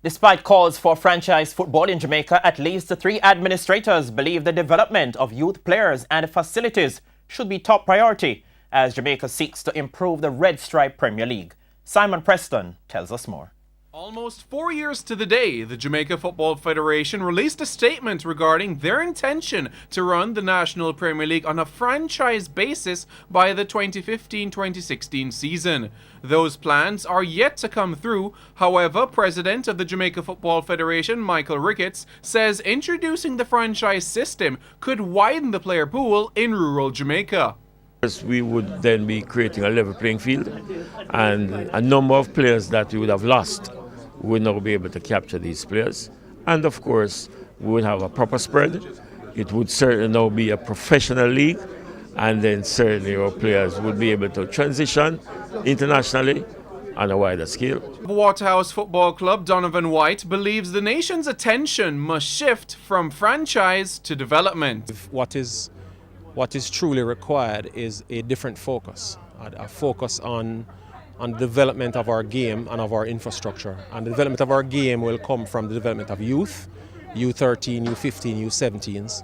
Despite calls for franchise football in Jamaica, at least the three administrators believe the development of youth players and facilities should be top priority as Jamaica seeks to improve the Red Stripe Premier League. Simon Preston tells us more. Almost 4 years to the day, the Jamaica Football Federation released a statement regarding their intention to run the National Premier League on a franchise basis by the 2015-2016 season. Those plans are yet to come through. However, President of the Jamaica Football Federation, Michael Ricketts, says introducing the franchise system could widen the player pool in rural Jamaica. We would then be creating a level playing field, and a number of players that we would have lost would now be able to capture these players. And of course, we would have a proper spread. It would certainly now be a professional league, and then certainly our players would be able to transition internationally on a wider scale. Waterhouse Football Club Donovan White believes the nation's attention must shift from franchise to development. What is truly required is a different focus, a focus on development of our game and of our infrastructure. And the development of our game will come from the development of youth, U13, U15, U17s,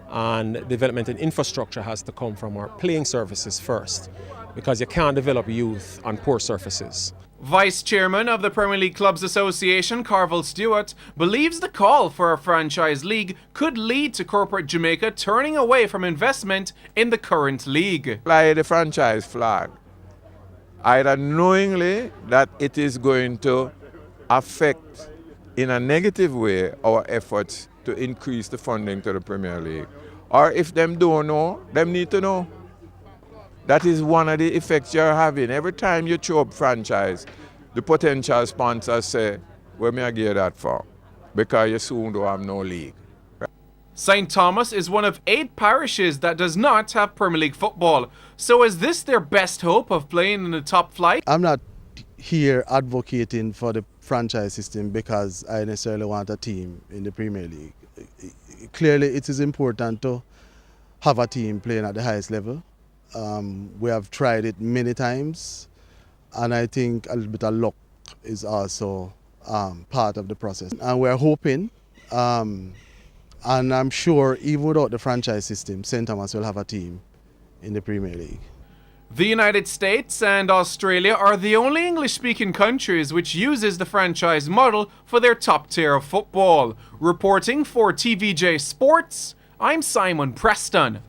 and development in infrastructure has to come from our playing surfaces first, because you can't develop youth on poor surfaces. Vice Chairman of the Premier League Clubs Association, Carvel Stewart, believes the call for a franchise league could lead to corporate Jamaica turning away from investment in the current league. Fly the franchise flag, either knowingly that it is going to affect in a negative way our efforts to increase the funding to the Premier League, or if them don't know, them need to know. That is one of the effects you're having. Every time you throw up franchise, the potential sponsors say, where may I get that for? Because you soon don't have no league. St. Thomas is one of 8 parishes that does not have Premier League football. So is this their best hope of playing in the top flight? I'm not here advocating for the franchise system because I necessarily want a team in the Premier League. Clearly, it is important to have a team playing at the highest level. We have tried it many times, and I think a little bit of luck is also part of the process. And we're hoping, and I'm sure even without the franchise system, St. Thomas will have a team in the Premier League. The United States and Australia are the only English-speaking countries which uses the franchise model for their top tier of football. Reporting for TVJ Sports, I'm Simon Preston.